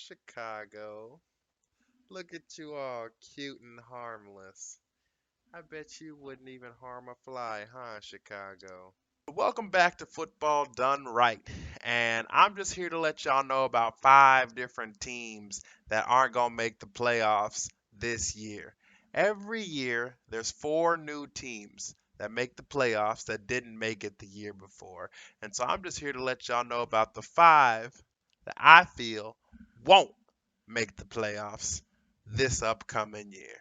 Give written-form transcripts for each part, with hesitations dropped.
Chicago. Look at you all cute and harmless. I bet you wouldn't even harm a fly, huh, Chicago? Welcome back to Football Done Right. And I'm just here to let y'all know about 5 different teams that aren't going to make the playoffs this year. Every year, there's 4 new teams that make the playoffs that didn't make it the year before. And so I'm just here to let y'all know about the 5 that I feel won't make the playoffs this upcoming year.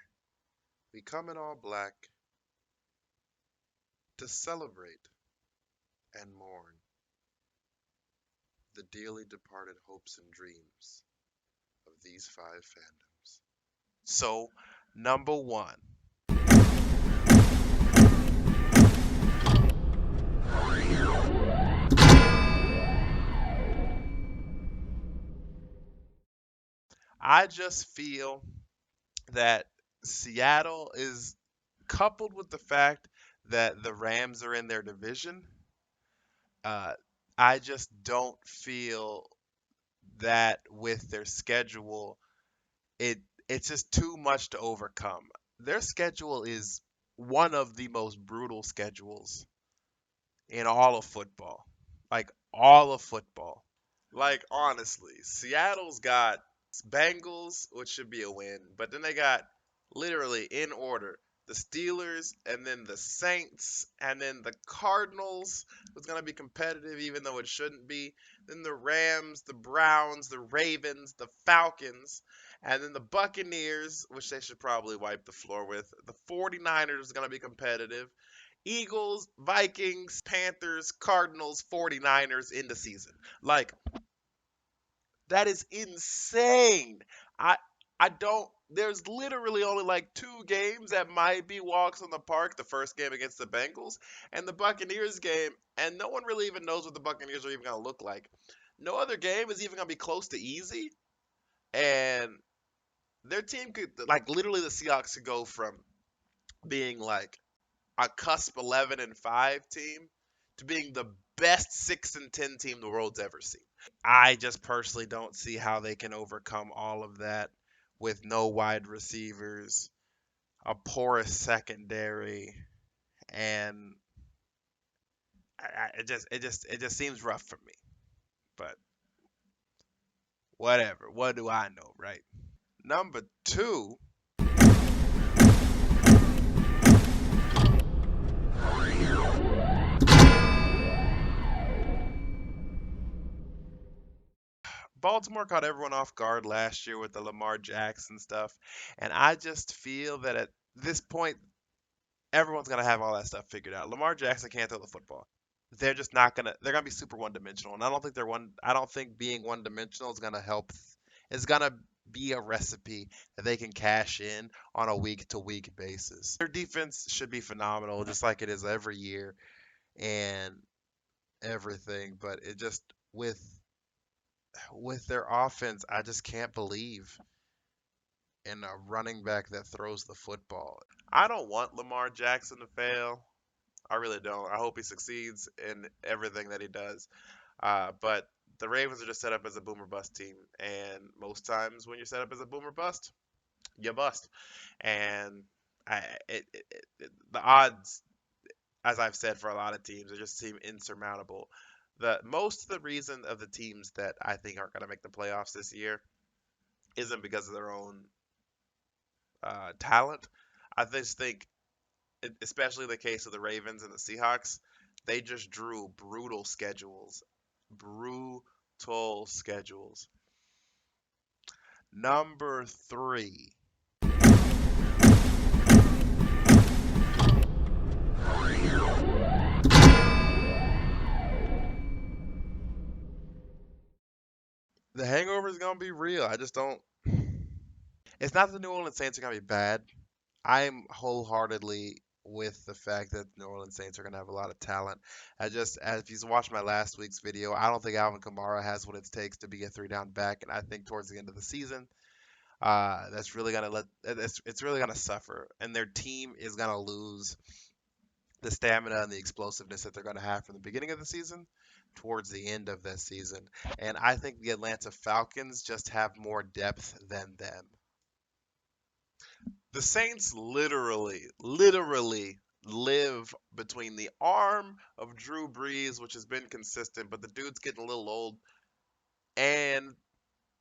We come in all black to celebrate and mourn the dearly departed hopes and dreams of these 5 fandoms. So, number 1. I just feel that Seattle is coupled with the fact that the Rams are in their division. Uh, I just don't feel that with their schedule, it it's just too much to overcome. Their schedule is one of the most brutal schedules in all of football. Like all of football. Like honestly, Seattle's got Bengals, which should be a win, but then they got literally in order the Steelers and then the Saints and then the Cardinals was going to be competitive even though it shouldn't be. Then the Rams, the Browns, the Ravens, the Falcons, and then the Buccaneers, which they should probably wipe the floor with. The 49ers is going to be competitive. Eagles, Vikings, Panthers, Cardinals, 49ers in the season. Like that is insane. I I don't there's literally only like 2 games that might be walks on the park. The first game against the Bengals and the Buccaneers game, and no one really even knows what the Buccaneers are even going to look like. No other game is even going to be close to easy, and their team could like literally the Seahawks could go from being like a cusp 11 and 5 team to being the best 6 and 10 team the world's ever seen. I just personally don't see how they can overcome all of that with no wide receivers, a porous secondary, and it just seems rough for me. But whatever. What do I know, right? Number 2, Baltimore caught everyone off guard last year with the Lamar Jackson stuff, and I just feel that at this point everyone's gonna have all that stuff figured out. Lamar Jackson can't throw the football. They're just not gonna. They're gonna be super one dimensional, and I don't think they're one. I don't think being one dimensional is gonna help. Is gonna be a recipe that they can cash in on a week to week basis. Their defense should be phenomenal, just like it is every year and everything. But it just with their offense, I just can't believe in a running back that throws the football. I don't want Lamar Jackson to fail. I really don't. I hope he succeeds in everything that he does. But the Ravens are just set up as a boomer bust team, and most times when you're set up as a boomer bust, you bust. And the odds, as I've said for a lot of teams, they just seem insurmountable. The most of the reason of the teams that I think aren't going to make the playoffs this year isn't because of their own talent. I just think, especially the case of the Ravens and the Seahawks, they just drew brutal schedules. Brutal schedules. Number 3. The hangover is going to be real. I just don't. It's not that the New Orleans Saints are going to be bad. I'm wholeheartedly with the fact that New Orleans Saints are going to have a lot of talent. As if you watched my last week's video, I don't think Alvin Kamara has what it takes to be a 3 down back, and I think towards the end of the season, that's really gonna it's really gonna suffer, and their team is gonna lose the stamina and the explosiveness that they're gonna have from the beginning of the season. towards the end of this season. And I think the Atlanta Falcons just have more depth than them. The Saints literally live between the arm of Drew Brees, which has been consistent, but the dude's getting a little old, and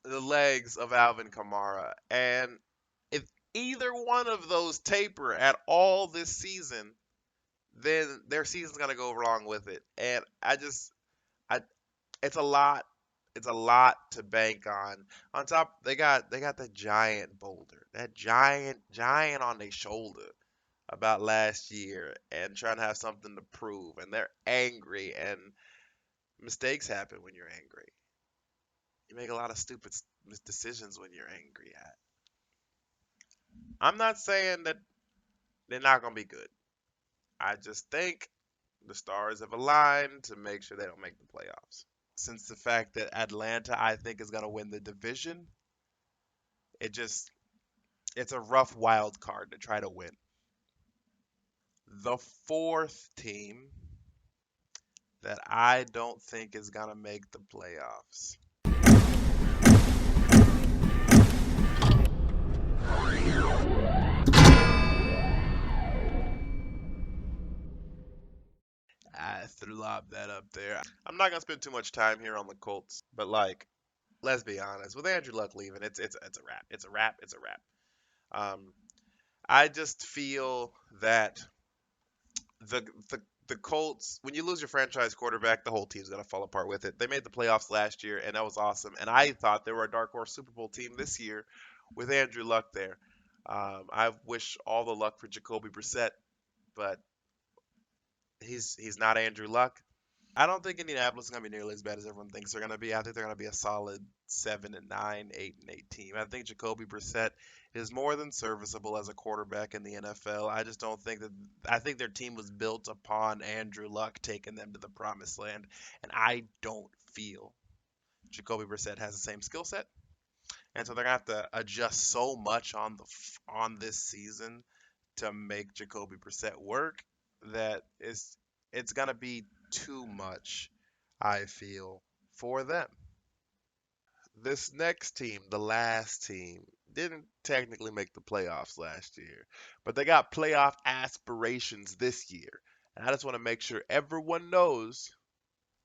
the legs of Alvin Kamara. And if either one of those taper at all this season, then their season's gonna go wrong with it. And I, it's a lot. It's a lot to bank on. On top, they got the giant boulder, that giant on their shoulder about last year, and trying to have something to prove. And they're angry, and mistakes happen when you're angry. You make a lot of stupid decisions when you're angry. I'm not saying that they're not gonna be good. I just think the stars have aligned to make sure they don't make the playoffs. Since the fact that Atlanta, I think, is gonna win the division, it just it's a rough wild card to try to win. The fourth team that I don't think is gonna make the playoffs. I threw lob that up there. I'm not gonna spend too much time here on the Colts, but like, let's be honest. With Andrew Luck leaving, it's a wrap. It's a wrap. It's a wrap. Um, I just feel that the the the Colts, when you lose your franchise quarterback, the whole team's gonna fall apart with it. They made the playoffs last year, and that was awesome. And I thought they were a dark horse Super Bowl team this year with Andrew Luck there. I wish all the luck for Jacoby Brissett, but he's not Andrew Luck. I don't think Indianapolis is going to be nearly as bad as everyone thinks they're going to be. I think they're going to be a solid 7-9, 8-8 team. I think Jacoby Brissett is more than serviceable as a quarterback in the NFL. I just don't think that. I think their team was built upon Andrew Luck taking them to the promised land, and I don't feel Jacoby Brissett has the same skill set, and so they're gonna have to adjust so much on this season to make Jacoby Brissett work that it's gonna be too much, I feel, for them. This next team, the last team, didn't technically make the playoffs last year, but they got playoff aspirations this year. And I just want to make sure everyone knows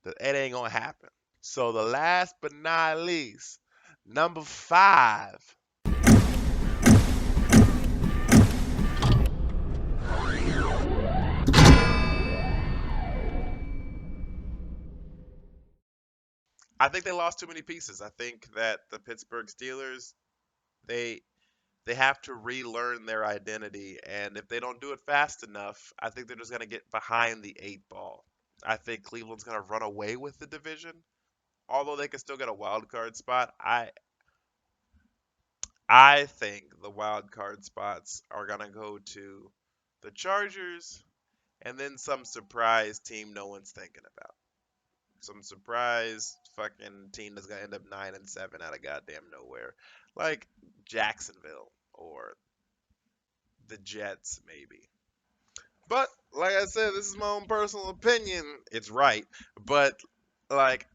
that it ain't gonna happen. So the last but not least, number 5. I think they lost too many pieces. I think that the Pittsburgh Steelers, they they have to relearn their identity, and if they don't do it fast enough, I think they're just going to get behind the 8 ball. I think Cleveland's going to run away with the division, although they can still get a wild card spot. I think the wild card spots are going to go to the Chargers and then some surprise team no one's thinking about. Some surprise fucking team that's gonna end up 9-7 out of goddamn nowhere, like Jacksonville or the Jets, maybe. But like I said, this is my own personal opinion. It's right, but like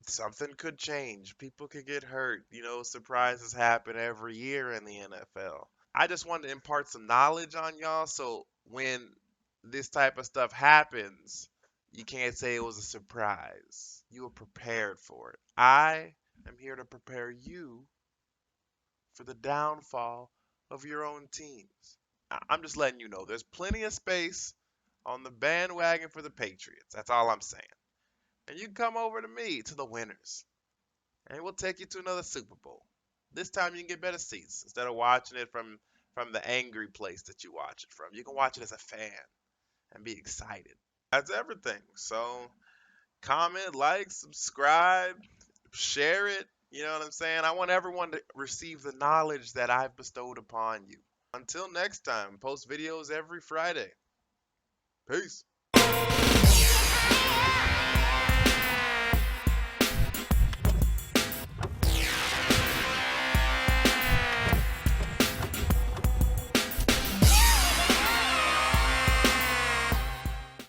something could change. People could get hurt. Surprises happen every year in the NFL. I just wanted to impart some knowledge on y'all so when this type of stuff happens, you can't say it was a surprise. You were prepared for it. I am here to prepare you for the downfall of your own teams. I'm just letting you know there's plenty of space on the bandwagon for the Patriots. That's all I'm saying. And you can come over to me, to the winners, and we'll take you to another Super Bowl. This time you can get better seats instead of watching it from the angry place that you watch it from. You can watch it as a fan and be excited. That's everything. So comment, like, subscribe, share it. You know what I'm saying? I want everyone to receive the knowledge that I've bestowed upon you. Until next time, post videos every Friday. Peace.